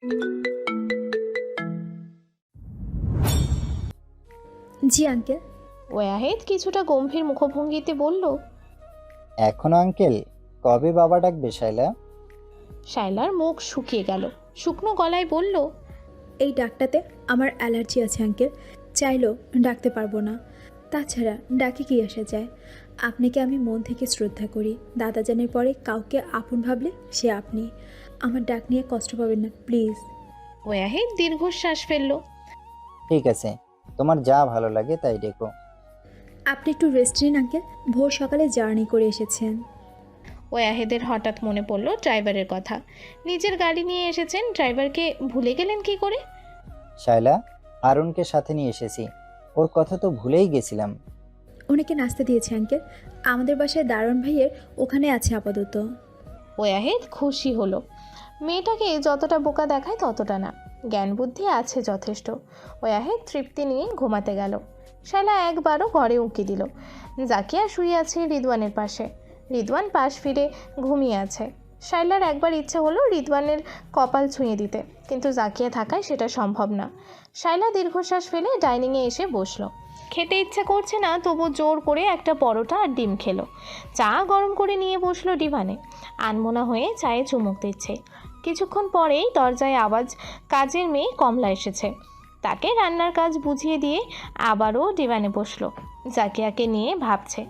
জি uncle. Wahid কিছুটা গম্ভীর মুখভঙ্গিতে বলল। এখনো আঙ্কেল? কবে বাবা ডাকবে শাইলা? শায়লার মুখ শুকিয়ে গেল, শুকনো গলায় বলল। এই ডাকটাতে আমার অ্যালার্জি আছে আঙ্কেল, চাইলেও ডাকতে পারবো না। তাছাড়া ডাকে কি আসা যায়? আপনাকে আমি মন থেকে শ্রদ্ধা করি। দাদাজানের পরে কাউকে আপন ভাবলে সে আপনি। আমার ডাক নিয়ে কষ্ট পাবেন না প্লিজ। ওয়াহিদ দীর্ঘশ্বাস ফেলল। ঠিক আছে, তোমার যা ভালো লাগে তাই ডেকো। আপনি একটু রেস্ট নিন আঙ্কেল, ভোর সকালে জার্নি করে এসেছেন। ওয়াহিদের হঠাৎ মনে পড়ল ড্রাইভারের কথা। নিজের গাড়ি নিয়ে এসেছেন, ড্রাইভারকে ভুলে গেলেন কি করে? শাইলা, আরুনকে সাথে নিয়ে এসেছি। ওর কথা তো ভুলেই গেছিলাম। ওনাকে নাস্তা দিয়েছে আঙ্কেল, আমাদের বাসায় দারুণ ভাইয়ের ওখানে আছে আপাতত। ওয়াহিদ খুশি হলো। মেয়েটাকে যতটা বোকা দেখায় ততটা না, জ্ঞান বুদ্ধি আছে যথেষ্ট। ওয়াহিদ তৃপ্তি নিয়ে ঘুমাতে গেল। শালা একবারও ঘরে উঁকি দিল। জাকিয়া শুয়ে আছে রিদওয়ানের পাশে, রিদওয়ান পাশ ফিরে ঘুমিয়ে আছে। শাইলার একবার ইচ্ছে হলো রিদওয়ানের কপাল ছুঁয়ে দিতে, কিন্তু জাকিয়া থাকায় সেটা সম্ভব না। শাইলা দীর্ঘশ্বাস ফেলে ডাইনিংয়ে এসে বসলো। খেতে ইচ্ছে করছে না, তবু জোর করে একটা পরোটা আর ডিম খেলো। চা গরম করে নিয়ে বসলো ডিভানে। আনমনা হয়ে চায়ে চুমুক দিচ্ছে। কিছুক্ষণ পরেই দরজায় আওয়াজ। কাজের মেয়ে কমলা এসেছে। তাকে রান্নার কাজ বুঝিয়ে দিয়ে আবারও ডিভানে বসলো। জাকিয়াকে নিয়ে ভাবছে,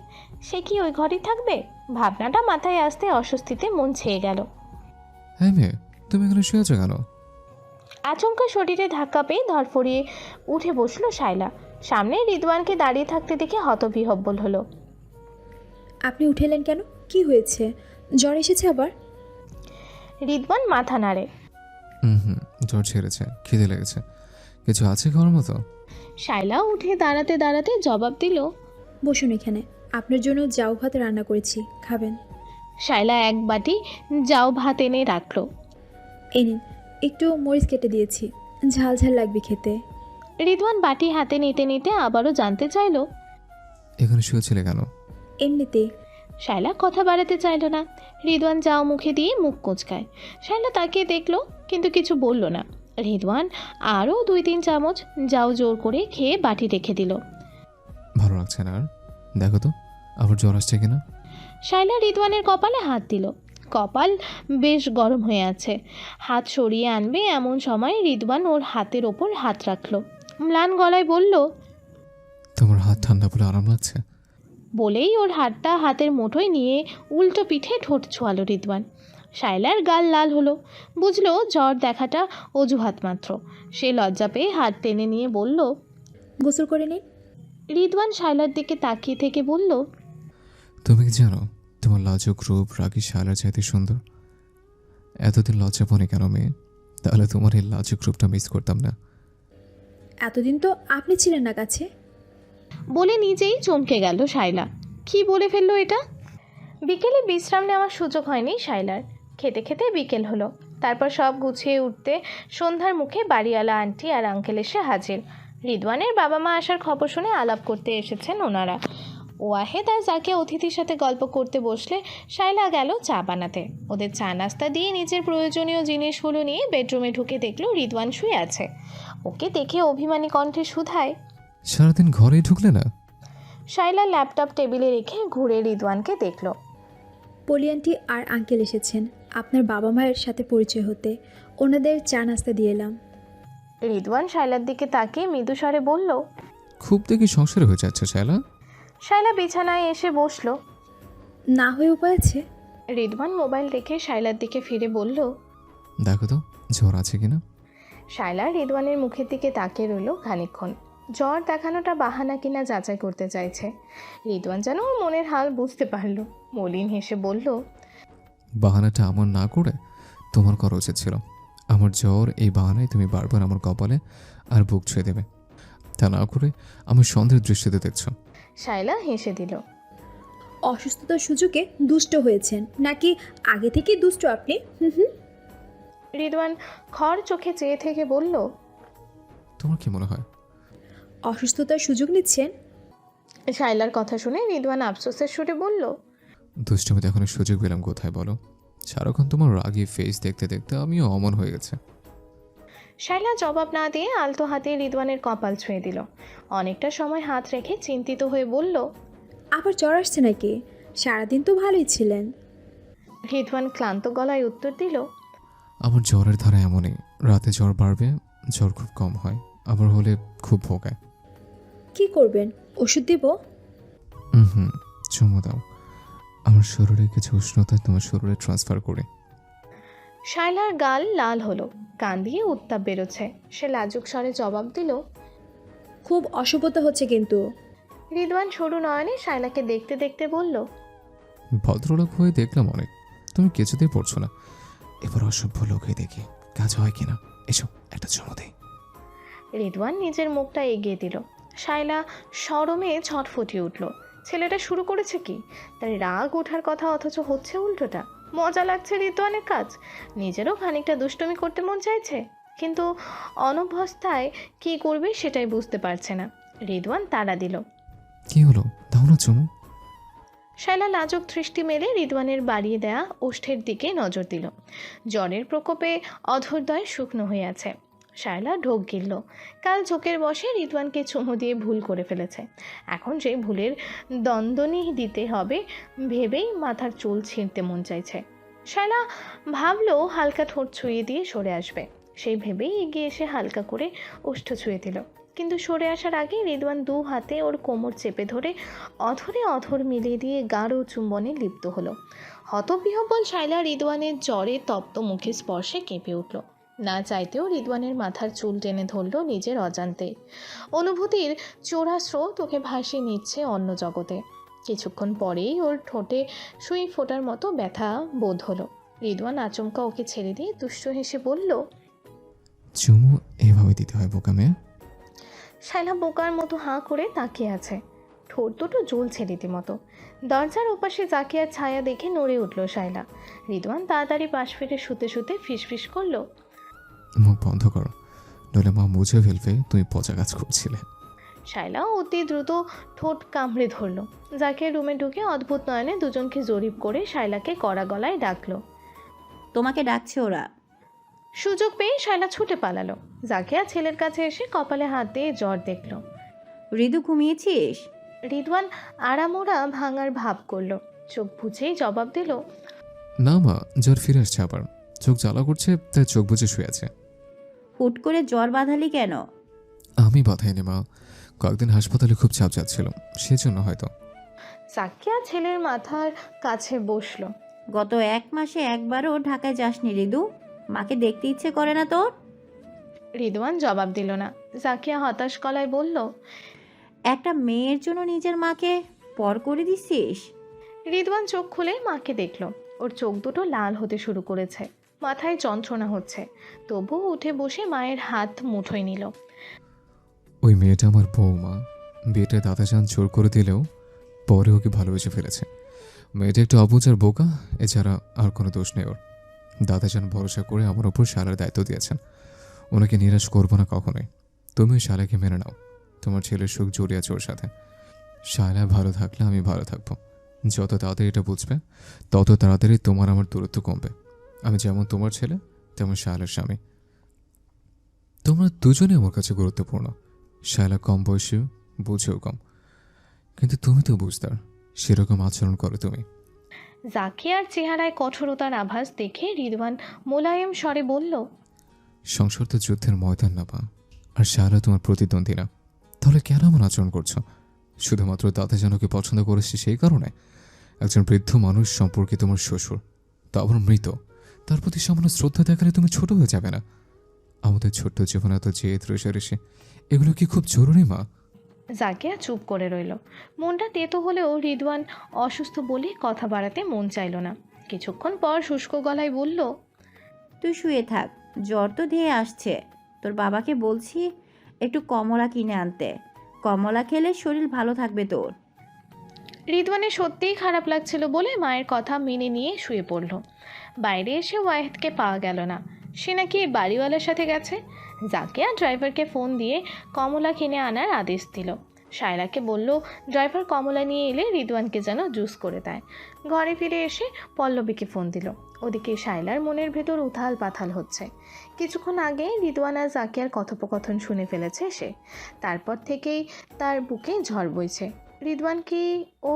সে কি ওই ঘরেই থাকবে? ভাবনাটা মাথায় আসতে অস্বস্তিতে মন ছেয়ে গেল। হ্যাঁ মেয়ে, তুমি এখানে শুয়ে আছো কেন? আচমকা শরীরে ধাক্কা পেয়ে ধরফড়িয়ে উঠে বসলো শায়লা। সামনে রিদওয়ানকে দাঁড়িয়ে থাকতে দেখে হতবিহব্বল হলো। আপনি উঠেলেন কেন? কি হয়েছে? জ্বর এসেছে আবার? রিদওয়ান মাথা নাড়ে। হুম, জ্বর ছেড়েছে, খিদে লেগেছে। কিছু আছে খাওয়ার মতো? শায়লা উঠে দাঁড়াতে দাঁড়াতে জবাব দিল। বসুন এখানে, আপনার জন্য জাউ ভাত রান্না করেছি, খাবেন? শায়লা এক বাটি জাউ ভাত এনে রাখলো। এই নিন, একটু মরিচ কেটে দিয়েছি, ঝাল ঝাল লাগবে খেতে। রিদওয়ান বাটি হাতে নিতে নিতে আবারও জানতে চাইল। এখানে শুয়েছিলে কেন? এমনিতেই। শায়লা কথা বাড়াতে চাইল না। রিদওয়ান যাও মুখে দিয়ে মুখ কোঁচকায়। শায়লা তাকিয়ে দেখলো, কিন্তু কিছু বলল না। রিদওয়ান আরও 2-3 চামচ যাও জোর করে খেয়ে বাটি রেখে দিল। ভালো লাগছে না আর? দেখো তো আবার জ্বর আসছে কিনা। শায়লা রিদওয়ানের কপালে হাত দিল। কপাল বেশ গরম হয়ে আছে। হাত সরিয়ে আনবে এমন সময় রিদওয়ান ওর হাতের ওপর হাত রাখলো। ম্লান গলায় বলল। তোমার হাত ঠান্ডা বলে আরাম লাগছে? বলেই ওর হাতটা হাতের মুঠোয় নিয়ে উল্টো পিঠে ঠোঁট ছোঁয়ালো রিদওয়ান। শায়লার গাল লাল হলো। বুঝলো জ্বর দেখাটা অজুহাত মাত্র। সে লজ্জা পেয়ে হাত টেনে নিয়ে বলল। গোসল করে নিন। রিদওয়ান শায়লার দিকে তাকিয়ে থেকে বলল। তুমি কি জানো তোমার লাজুক রূপ রাগী শালার চাইতে সুন্দর? এতদিন লজ্জা পনে কেন মেয়ে? তাহলে তোমার এই লাজুক রূপটা মিস করতাম না। এতদিন তো আপনি ছিলেন না কাছে। বলে নিজেই চমকে গেল শায়লা। কি বলে ফেললো এটা? বিকেলে বিশ্রাম নেওয়ার সুযোগ হয়নি শায়লার। খেতে খেতে বিকেল হলো। তারপর সব গুছিয়ে উঠতে সন্ধ্যার মুখে বাড়িওয়ালা আন্টি আর আঙ্কেল এসে হাজির। রিদওয়ানের বাবা মা আসার খবর শুনে আলাপ করতে এসেছেন ওনারা। ওয়াহেদ আর যাকে অতিথির সাথে গল্প করতে বসলে শায়লা গেল চা বানাতে। ওদের চা নাস্তা দিয়ে নিজের প্রয়োজনীয় জিনিসগুলো নিয়ে বেডরুমে ঢুকে দেখলো রিদওয়ান শুয়ে আছে। ওকে দেখে অভিমানী কণ্ঠে শুধায়। সারাদিন ঘরেই ঢুকলে না? শায়লা ল্যাপটপ টেবিলে রেখে ঘুরে রিদওয়ানকে দেখল। পলি আন্টি আর আঙ্কেল এসেছেন আপনার বাবা মায়ের সাথে পরিচয় হতে, ওনাদের চা নাস্তা দিয়ে এলাম। রিদওয়ান শায়লার দিকে তাকিয়ে মৃদু স্বরে বলল। খুব দেখি সংসারে হয়ে যাচ্ছে শায়লা। শায়লা বিছানায় এসে বসলো। না হয়ে উপায় আছে? রিদওয়ান মোবাইল রেখে শায়লার দিকে ফিরে বলল। দেখো তো জ্বর আছে কিনা। শায়লা রিদওয়ানের মুখের দিকে তাকিয়ে রইল খানিকক্ষণ। জ্বর দেখানোটা বাহানা কিনা যাচাই করতে চাইছে। রিদওয়ান যেন ওর মনের হাল বুঝতে পারল। মলিন হেসে বলল। বাহানাটা আমার না করে তোমার করা উচিত ছিল। আমার জ্বর এই বাহানায় তুমি বারবার আমার কপালে আর বুক ছুঁয়ে দেবে, তা না করে আমি সন্দেহের দৃষ্টিতে দেখছো। শায়লা হেসে দিল। অসুস্থতার সুযোগে দুষ্ট হয়েছেন নাকি আগে থেকেই দুষ্ট আপনি? হুম। রিদওয়ান খড় চোখে চেয়ে থেকে বলল। তোমার কি মনে হয়? অসুস্থতার সুযোগ নিচ্ছেন? শায়লার কথা শুনে রিদওয়ান আফসোসের সুরে বলল। দুষ্টমিতে এখন সুযোগ পেলাম কোথায় বলো? সারাক্ষণ তোমার রাগী ফেস দেখতে দেখতে আমিও অমন হয়ে গেছে। শায়লা জবাব না দিয়ে আলতো হাতে রিদওয়ানের কপাল ছুঁয়ে দিল। অনেকটা সময় হাত রেখে চিন্তিত হয়ে বলল, আবার জ্বর আসছে নাকি? সারাদিন তো ভালোই ছিলেন। রিদওয়ান ক্লান্ত গলায় উত্তর দিল, আমার জ্বরের ধারা এমনই, রাতে জ্বর বাড়বে, জ্বর খুব কম হয়, আবার হলে খুব ভোগায়। কি করবেন? ওষুধ দিব? হুম, চুমো দাও। আমার শরীরে কিছু উষ্ণতা তোমার শরীরে ট্রান্সফার করি। শায়লার গাল লাল হলো, কান দিয়ে উত্তাপ বেরোচ্ছে। সে লাজুক স্বরে জবাব দিল, খুব অশুভতা হচ্ছে কিন্তু। রিদওয়ান সরু নয়নে শায়লাকে দেখতে দেখতে বলল, ভদ্রলোক হয়ে দেখলাম অনেক, তুমি কিছুতেই পড়ছো না। এবার অসভ্য লোক হয়ে দেখি কাজ হয় কিনা। এসো একটা চুমো দেই। রিদওয়ান নিজের মুখটা এগিয়ে দিল। শায়লা শরমে ছটফটিয়ে উঠল। ছেলেটা শুরু করেছে কি? তার রাগ ওঠার কথা, অথচ হচ্ছে উল্টোটা। মজা লাগছে রিদওয়ানের কাজ। নিজেরও খানিকটা দুষ্টুমি করতে মন চাইছে, কিন্তু অনভ্যস্তায় কি করবে সেটাই বুঝতে পারছে না। রিদওয়ান তাড়া দিল। কি হলো, দাও না চুমো। শায়লা লাজুক দৃষ্টি মেলে রিদওয়ানের বাড়িয়ে দেয়া ওষ্ঠের দিকে নজর দিল। জ্বরের প্রকোপে অধরদ্বয় শুকনো হয়ে আছে। শায়লা ঢোক গিলল। কাল ঝোঁকের বসে রিদওয়ানকে চুমু দিয়ে ভুল করে ফেলেছে। এখন সেই ভুলের দণ্ডনি দিতে হবে ভেবেই মাথার চুল ছিঁড়তে মন চাইছে। শায়লা ভাবলো হালকা ঠোঁট ছুঁয়ে দিয়ে সরে আসবে। সেই ভেবেই এগিয়ে এসে হালকা করে ওষ্ঠ ছুঁয়ে দিল, কিন্তু সরে আসার আগে রিদওয়ান দু হাতে ওর কোমর চেপে ধরে অধরে অধর মিলিয়ে দিয়ে গাঢ় চুম্বনে লিপ্ত হলো। হতবিহ্বল শায়লা রিদওয়ানের জ্বরে তপ্ত মুখে স্পর্শে কেঁপে উঠল। না চাইতেও রিদওয়ানের মাথার চুল টেনে ধরল নিজের অজান্তে। অনুভূতির চোরা স্রোত ওকে ভাসিয়ে নিচ্ছে অন্য জগতে। কিছুক্ষণ পরেই ওর ঠোঁটে সুই ফোটার মতো ব্যথা বোধ হলো। রিদওয়ান আচমকা ওকে ছেড়ে দিয়ে দুষ্ট হেসে বলল, চুমু এভাবে দিতে হয় বোকা মেয়ে। শায়লা বোকার মতো হাঁ করে তাকিয়ে আছে। ঠোঁট দুটো জ্বলছে রীতিমতো। দরজার ওপাশে জাকিয়ার ছায়া দেখে নড়ে উঠল শায়লা। রিদওয়ান তাড়াতাড়ি পাশ ফিরে শুতে শুতে ফিসফিস করল, মুখ বন্ধ করো, নইলে মা মুছে ফেলবে তুমি পচা কাজ করছিলে। শায়লা অতি দ্রুত ঠোঁট কামড়ে ধরল। জাকিয়া রুমে ঢুকে অদ্ভুত নয়নে দুজনকে জরিপ করে শায়লাকে কড়া গলায় ডাকলো। তোমাকে ডাকছে ওরা। সুযোগ পেয়ে শায়লা ছুটে পালালো। জাকিয়া ছেলের কাছে এসে কপালে হাত দিয়ে জ্বর দেখল। ঋতু ঘুমিয়েছিস? রিদওয়ান আড়ামোড়া ভাঙার ভাব করলো। চোখ বুঝেই জবাব দিল, না মা, জ্বর ফিরে আসছে আবার, চোখ জ্বালা করছে তাই চোখ বুজে শুয়ে আছে। হুট করে জ্বর বাঁধালি কেন? আমি বাধাইনি মা, কয়েকদিন হাসপাতালে খুব চাপ যাচ্ছিল, সেজন্য হয়তো। জাকিয়া ছেলের মাথার কাছে বসলো। গত 1 মাসে একবারও ঢাকায় যাসনি ঋতু? মাকে দেখতে ইচ্ছে করে না তোর? রিদওয়ান জবাব দিল না। জাকিয়া হতাশ গলায় বলল, একটা মেয়ের জন্য নিজের মাকে পর করে দিছিস? রিদওয়ান চোখ খুলে মাকে দেখল। ওর চোখ দুটো লাল হতে শুরু করেছে, মাথায় যন্ত্রণা হচ্ছে। তবুও উঠে বসে মায়ের হাত মুঠোয় নিল। ওই মেয়েটা আমার বউমা, বিয়েটা দাদাজান জোর করে দিলেও পরে ওকে ভালোবেসে ফেলেছে। মেয়েটা একটু অবুঝ আর বোকা, এছাড়া আর কোনো দোষ নেই ওর। দাদাজান ভরসা করে আমার ওপর শালার দায়িত্ব দিয়েছেন, ওনাকে নিরাশ করবো না কখনোই। তুমি ওই শালাকে মেনে নাও, তোমার ছেলের সুখ জড়িয়ে আছে ওর সাথে। শালা ভালো থাকলে আমি ভালো থাকবো। যত তাড়াতাড়ি এটা বুঝবে তত তাড়াতাড়ি তোমার আমার দূরত্ব কমবে। আমি যেমন তোমার ছেলে তেমন শালার স্বামী, তোমরা দুজনে আমার কাছে গুরুত্বপূর্ণ। শালা কম বয়সী, বুঝেও কম, কিন্তু তুমি তো বুঝতার, সেরকম আচরণ করো তুমি। জাকিয়ার চেহারায় কঠোরতার আভাস দেখে রিদওয়ান মোলায়েম স্বরে বলল, সংসার তো যুদ্ধের ময়দান না পা, আর শালা তোমার প্রতিদ্বন্দ্বী না, তাহলে কেন এমন আচরণ করছো? শুধুমাত্র দাদাজানকে পছন্দ করেছি সেই কারণে? একজন বৃদ্ধ মানুষ সম্পর্কে তোমার শ্বশুর, তা আবার মৃত, তার প্রতি সামান্য শ্রদ্ধা দেখালে তুমি ছোট হয়ে যাবে না? আমাদের ছোট্ট জীবনে এত জেদ রেশারেশি, এগুলো কি খুব জরুরি মা? জাকিয়া চুপ করে রইল। মনটা তেতো হলেও রিদওয়ান অসুস্থ বলে কথা বাড়াতে মন চাইল না। কিছুক্ষণ পর শুষ্ক গলায় বলল, তুই শুয়ে থাক, জ্বর তো ধেয়ে আসছে। তোর বাবাকে বলছি একটু কমলা কিনে আনতে। কমলা খেলে শরীর ভালো থাকবে তোর। রিদওয়ানের সত্যিই খারাপ লাগছিল বলে মায়ের কথা মেনে নিয়ে শুয়ে পড়ল। বাইরে এসে ওয়াহিদকে পাওয়া গেল না, সে নাকি বাড়িওয়ালার সাথে গেছে। জাকিয়া ড্রাইভারকে ফোন দিয়ে কমলা কিনে আনার আদেশ দিল। শায়লাকে বলল ড্রাইভার কমলা নিয়ে এলে রিদওয়ানকে যেন জুস করে দেয়। ঘরে ফিরে এসে পল্লবীকে ফোন দিল। ওদিকে শায়লার মনের ভেতর উথাল পাথাল হচ্ছে। কিছুক্ষণ আগে রিদওয়ান আর জাকিয়ার কথোপকথন শুনে ফেলেছে সে। তারপর থেকেই তার বুকে ঝড় বইছে। রিদওয়ান কি ও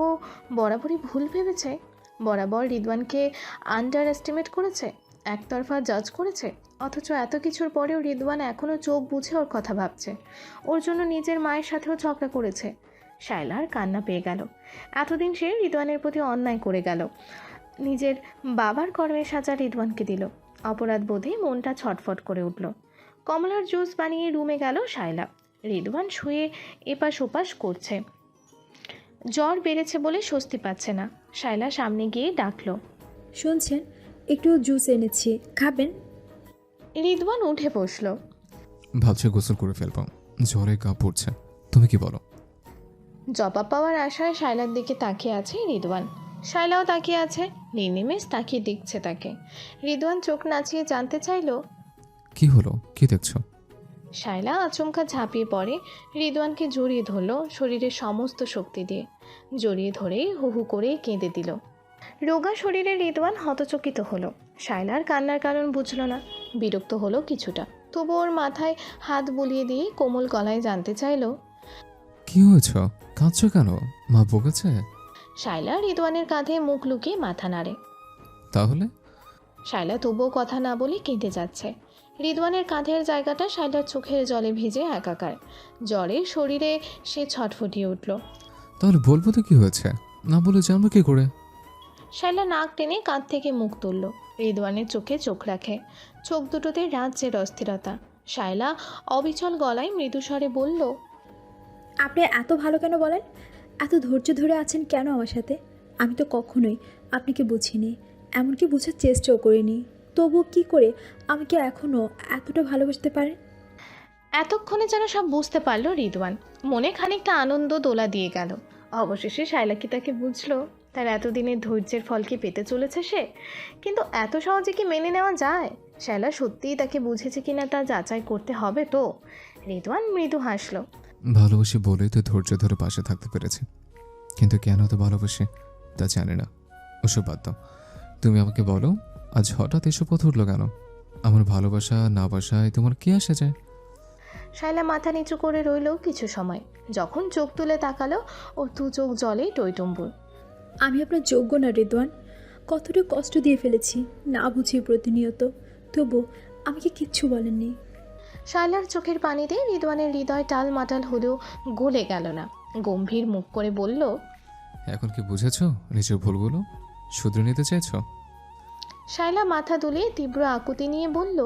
বরাবরই ভুল ভেবেছে? বরাবর রিদওয়ানকে আন্ডার এস্টিমেট করেছে, একতরফা জাজ করেছে। অথচ এত কিছুর পরেও রিদওয়ান এখনও চোখ বুঝে ওর কথা ভাবছে। ওর জন্য নিজের মায়ের সাথেও ঝগড়া করেছে। শায়লার কান্না পেয়ে গেল। এতদিন সে রিদওয়ানের প্রতি অন্যায় করে গেল, নিজের বাবার কর্মের সাজা রিদওয়ানকে দিল। অপরাধ বোধে মনটা ছটফট করে উঠল। কমলার জুস বানিয়ে রুমে গেল শায়লা। রিদওয়ান শুয়ে এপাশ ওপাশ করছে। জ্বর বেড়েছে বলে স্বস্তি পাচ্ছে না। শায়লা সামনে গিয়ে ডাকলো, শুনছেন, একটু জুস এনেছি, খাবেন? রিদওয়ান উঠে বসলো। ভাবছি গোসল করে ফেলবো, জ্বরে গা পড়ছে। তুমি কি বলো? জবাব পাওয়ার আশায় শায়লার দিকে তাকিয়ে আছে রিদওয়ান। শায়লাও তাকিয়ে আছে, নির্নিমেষ তাকিয়ে দেখছে তাকে। রিদওয়ান চোখ নাচিয়ে জানতে চাইল, কি হলো, কি দেখছো? শায়লা আচমকা ঝাঁপিয়ে পড়ে, রিদওয়ানকে জড়িয়ে ধরল শরীরের সমস্ত শক্তি দিয়ে। জড়িয়ে ধরেই হু হু করে কেঁদে দিল। রোগা শরীরে রিদওয়ান হতচকিত হলো। শায়লার কান্নার কারণ বুঝল না, বিরক্ত হলো কিছুটা। তবু ওর মাথায় হাত বুলিয়ে দিয়ে কোমল গলায় জানতে চাইল, কি হয়েছ, কাঁদছো কেন? মা বকেছে? শায়লা রিদওয়ানের কাঁধে মুখ লুকিয়ে মাথা নাড়ে। তাহলে? শায়লা তবুও কথা না বলে কেঁদে যাচ্ছে। রিদওয়ানের কাঁধের জায়গাটা শায়লার চোখের জলে ভিজে একাকার। জ্বরে শরীরে সে ছটফটিয়ে উঠল। তাহলে বলবো তো কি হয়েছে, না বলে জানবো কি করে? শায়লা নাক টেনে কাঁধ থেকে মুখ তুলল। রিদওয়ানের চোখে চোখ রাখে। চোখ দুটোতে রাজ্যের অস্থিরতা। শায়লা অবিচল গলায় মৃদুস্বরে বলল, আপনি এত ভালো কেন বলেন? এত ধৈর্য ধরে আছেন কেন আমার সাথে? আমি তো কখনোই আপনাকে বুঝিনি, এমনকি বোঝার চেষ্টাও করিনি। তবুও কি করে আমাকে এখনও এতটা ভালোবাসতে পারেন? এতক্ষণে যেন সব বুঝতে পারল রিদওয়ান। মনে খানিকটা আনন্দ দোলা দিয়ে গেল। অবশেষে শায়লা কি তাকে বুঝলো? তার এতদিনের ধৈর্যের ফল কি পেতে চলেছে সে? কিন্তু এত সহজে কি মেনে নেওয়া যায়? শায়লা সত্যিই তাকে বুঝেছে কিনা তা যাচাই করতে হবে তো। রিদওয়ান মৃদু হাসলো। ভালোবাসি বলেই তো ধৈর্য ধরে পাশে থাকতে পেরেছি, কিন্তু কেন তো ভালোবাসি তা জানি না। ওসব বাদ দাও, তুমি আমাকে বলো, আজ হঠাৎ এসব কথা উঠলো কেন? আমার ভালোবাসা না বাসায় তোমার কি আসে যায়? শায়লা মাথা নিচু করে রইল কিছু সময়। যখন চোখ তুলে তাকালো, ওর দু চোখ জলে টইটুম্বুর। আমি আপনার যোগ্য না রিদওয়ান। কতটা কষ্ট দিয়ে ফেলেছি না বুঝি প্রতিনিয়ত, তবু আমাকে কিচ্ছু বলেননি। শায়লার চোখের পানিতে রিদওয়ানের হৃদয় টালমাটাল হলেও গলে গেল না। গম্ভীর মুখ করে বলল, এখন কি বুঝেছো নিজের ভুলগুলো? শুধরে নিতে চাইছো? শায়লা মাথা দুলিয়ে তীব্র আকুতি নিয়ে বলল,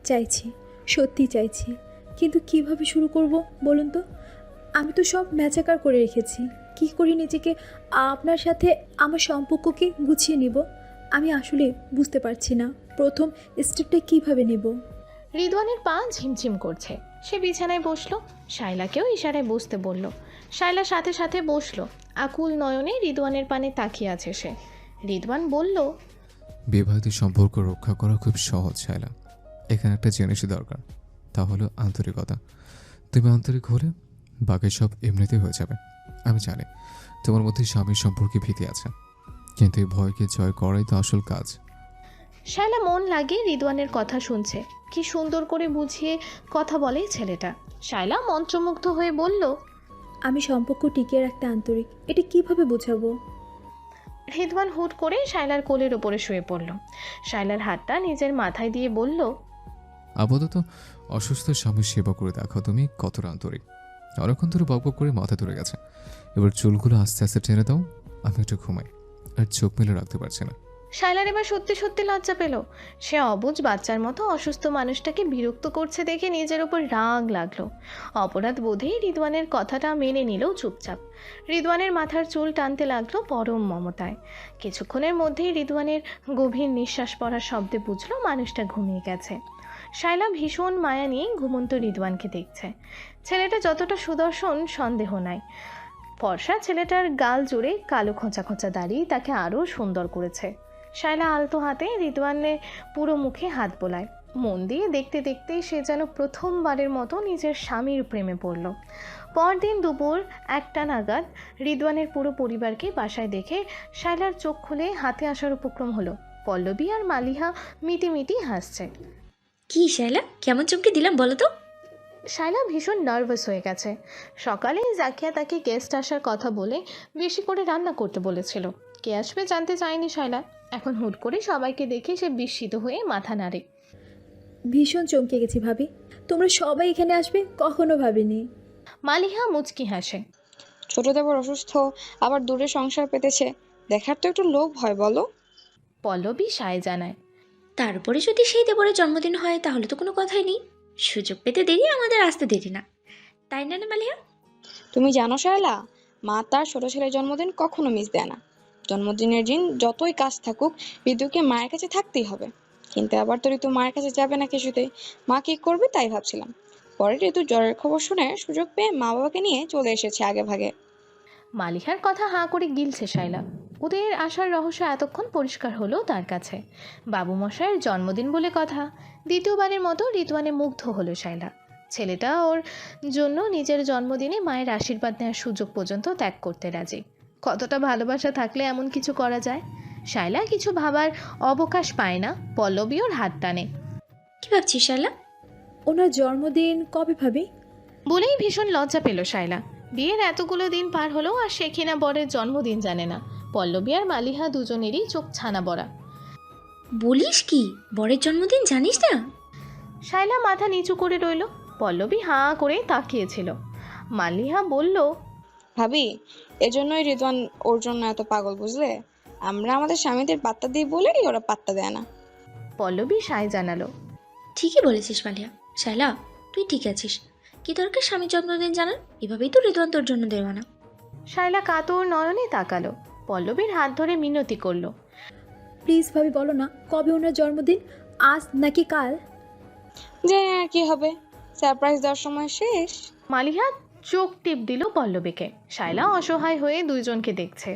চাইছি, সত্যি চাইছি, কিন্তু কিভাবে শুরু করব বলুন তো? আমি তো সব ম্যাচাকার করে রেখেছি। কি করে নিজেকে আপনার সাথে আমার সম্পর্ককে গুছিয়ে নিব আমি আসলে বুঝতে পারছি না। প্রথম স্টেপটা কিভাবে নেব? রিদওয়ানের পা ঝিমঝিম করছে। সে বিছানায় বসলো। শায়লাকেও ইশারায় বসতে বলল। শায়লা সাথে সাথে বসলো। আকুল নয়নে রিদওয়ানের পানে তাকিয়ে আছে সে। রিদওয়ান বলল, বিবাহিত সম্পর্ক রক্ষা করা খুব সহজ, শায়লা। এখানে একটা জিনিসই দরকার, তা হলো আন্তরিকতা। তুমি আন্তরিক হলে বাকি সব এমনিতেই হয়ে যাবে। আমি জানি তোমার মধ্যে স্বামীর সম্পর্কে ভীতি আছে, কিন্তু এই ভয়কে জয় করাই তো আসল কাজ। শায়লা মন লাগিয়ে রিদওয়ানের কথা শুনছে। কি সুন্দর করে বুঝিয়ে কথা বলে ছেলেটা। শায়লা মন্ত্রমুগ্ধ হয়ে বলল, আমি সম্পর্ক টিকিয়ে রাখতে আন্তরিক, এটা কিভাবে বোঝাবো? রিদওয়ান হুট করে শায়লার কোলের ওপরে শুয়ে পড়ল। শায়লার হাতটা নিজের মাথায় দিয়ে বলল, আপাতত অসুস্থ স্বামীর সেবা করে দেখো তুমি কতটা আন্তরিক। অনেকক্ষণ ধরে বকবক করে মাথা ধরে গেছে, এবার চুলগুলো আস্তে আস্তে টেনে দাও। আমি একটু ঘুমাই, আর চোখ মেলে রাখতে পারছি না। শায়লার এবার সত্যি সত্যি লজ্জা পেল। সে অবুঝ বাচ্চার মতো অসুস্থ মানুষটাকে বিরক্ত করছে দেখে নিজের ওপর রাগ লাগলো। অপরাধ বোধেই রিদওয়ানের কথাটা মেনে নিল চুপচাপ। রিদওয়ানের মাথার চুল টানতে লাগলো পরম মমতায়। কিছুক্ষণের মধ্যেই রিদওয়ানের গভীর নিঃশ্বাস পড়ার শব্দে বুঝলো মানুষটা ঘুমিয়ে গেছে। শায়লা ভীষণ মায়া নিয়ে ঘুমন্ত রিদওয়ানকে দেখছে। ছেলেটা যতটা সুদর্শন সন্দেহ নাই। ফর্সা ছেলেটার গাল জুড়ে কালো খোঁচা খোঁচা দাড়ি তাকে আরও সুন্দর করেছে। শায়লা আলতো হাতে রিদওয়ানের পুরো মুখে হাত বোলায়। মন দিয়ে দেখতে দেখতে সে যেন প্রথমবারের মতো নিজের স্বামীর প্রেমে পড়ল। পরদিন দুপুর 1টা নাগাদ রিদওয়ানের পুরো পরিবারকে বাসায় দেখে শায়লার চোখ খুলে হাতে আসার উপক্রম হলো। পল্লবী আর মালিহা মিটিমিটি হাসছে। কি শায়লা, কেমন চমকে দিলাম বলো তো? শায়লা ভীষণ নার্ভাস হয়ে গেছে। সকালে জাকিয়া তাকে গেস্ট আসার কথা বলে বেশি করে রান্না করতে বলেছিল। কে আসবে জানতে চায়নি শায়লা। এখন হুট করে সবাইকে দেখে সে বিস্মিত হয়ে মাথা নাড়ে। ভীষণ চমকে গেছি ভাবি, তোমরা সবাই এখানে আসবে কখনো ভাবিনি। মালিহা মুচকি হাসে। ছোট দেবর অসুস্থ, আবার দূরে সংসার পেতেছে, দেখার তো একটু লোভ হয় বলো। পল্লবী সায় জানায়। তারপরে যদি সেই দেবরের জন্মদিন হয় তাহলে তো কোনো কথাই নেই। সুযোগ পেতে দেরি, আমাদের আসতে দেরি না, তাই না না মালিয়া? তুমি জানো শায়লা, মা তার ছোট ছেলের জন্মদিন কখনো মিস দেয় না। জন্মদিনের দিন যতই কাজ থাকুক, ঋতুকে মায়ের কাছে থাকতেই হবে। কিন্তু আবার তো ঋতু মায়ের কাছে যাবে না কিছুতেই। মা কি করবে তাই ভাবছিলাম। পরে ঋতু জ্বরের খবর শুনে সুযোগ পেয়ে মা বাবাকে নিয়ে চলে এসেছে আগে ভাগে। মালিহার কথা হাঁ করে গিলছে শায়লা। ওদের আসার রহস্য এতক্ষণ পরিষ্কার হলো তার কাছে। বাবু মশাইয়ের জন্মদিন বলে কথা। দ্বিতীয়বারের মতো রিদওয়ানে মুগ্ধ হলো শায়লা। ছেলেটা ওর জন্য নিজের জন্মদিনে মায়ের আশীর্বাদ নেওয়ার সুযোগ পর্যন্ত ত্যাগ করতে রাজি। কতটা ভালোবাসা থাকলে এমন কিছু করা যায়। শায়লা কিছু ভাবার অবকাশ পায় না। পল্লবী ওর হাত টানে। কি ভাবছিস শায়লা? ওনার জন্মদিন কবে ভাবি? বলেই ভীষণ লজ্জা পেল শায়লা। বিয়ের এতগুলো দিন পার হলো আর সে কিনা বরের জন্মদিন জানে না। পল্লবী আর মালিহা দুজনেরই চোখ ছানা বড়া। বলিস কি, বরের জন্মদিন জানিস না? শায়লা মাথা নিচু করে রইল। পল্লবী হাঁ করে তাকিয়েছিল। মালিহা বলল, ভাবি, এজন্যই রিদওয়ান ওর জন্য এত পাগল, বুঝলে? আমরা আমাদের স্বামীদের পাত্তা দিই বলেই ওরা পাত্তা দেয় না। পল্লবী সায় জানালো। ঠিকই বলেছিস মালিয়া। শায়লা, তুই ঠিক আছিস। কি দরকার স্বামীর জন্মদিন জানার? এভাবেই তো ঋতুয়ান তোর জন্য দেওয়া না। শায়লা কাতর নয়নে তাকালো। পল্লবীর হাত ধরে মিনতি করলো। প্লিজ ভাবি বলো না, কবে ওনার জন্মদিন, আজ নাকি কাল? যে আর কি হবে, সারপ্রাইজ দেওয়ার সময় শেষ। মালিহা চোখ টিপ দিল পল্লবীকে। শায়লা অসহায় হয়ে দুইজনকে দেখছে।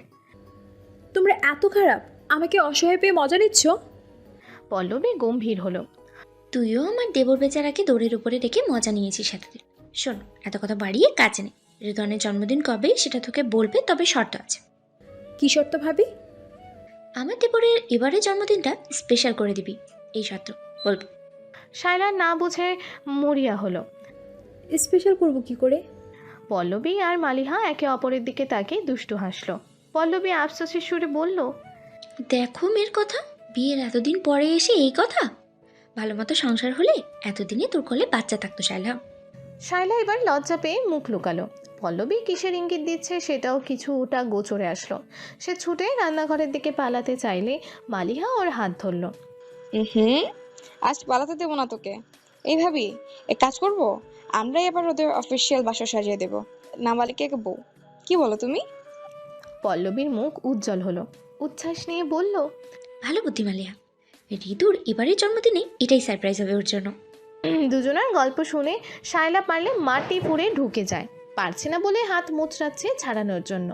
তোমরা এত খারাপ, আমাকে অসহায় পেয়ে মজা নিচ্ছ? পল্লবী গম্ভীর হলো। তুইও আমার দেবর বেচারাকে দৌড়ের উপরে রেখে মজা নিয়েছিস এতদিন। শোন, এত কথা বাড়িয়ে কাজে নেই। ঋতুয়ানের জন্মদিন কবে সেটা তোকে বলবে, তবে শর্ত আছে। কি শর্ত ভাবি? আমার দেবরের এবারের জন্মদিনটা স্পেশাল করে দিবি, এই শর্ত বলবো। শায়লা না বুঝে মরিয়া হলো। স্পেশাল করবো কি করে? পল্লবী আর মালিহা একে অপরের দিকে তাকিয়ে দুষ্টু হাসলো। পল্লবী আফসোসের সুরে বলল, দেখো মেয়ের কথা, বিয়ের এতদিন পরে এসে এই কথা। ভালো মতো সংসার হলে এতদিনে তোর কোলে বাচ্চা থাকতো শায়লা। শায়লা এবার লজ্জা পেয়ে মুখ লুকালো। পল্লবী কিসের ইঙ্গিত দিচ্ছে সেটাও কিছুটা গোচরে আসলো। সে ছুটে রান্নাঘরের দিকে পালাতে চাইলে মালিহা ওর হাত ধরল। আজ পালাতে দেবো না তোকে। এই ভাবি, এক কাজ করবো, আমরাই এবার ওদের অফিসিয়াল বাসা সাজিয়ে দেবো, নাবালিকাকে বউ। কি বলো তুমি? পল্লবীর মুখ উজ্জ্বল হলো। উচ্ছ্বাস নিয়ে বলল, ভালো বুদ্ধি মালিয়া। ঋতুর এবারের জন্মদিনে এটাই সারপ্রাইজ হবে ওর জন্য। দুজনের গল্প শুনে শায়লা পারলে মাটি পুড়ে ঢুকে যায়। পারছে না বলে হাত মুচড়াচ্ছে ছাড়ানোর জন্য।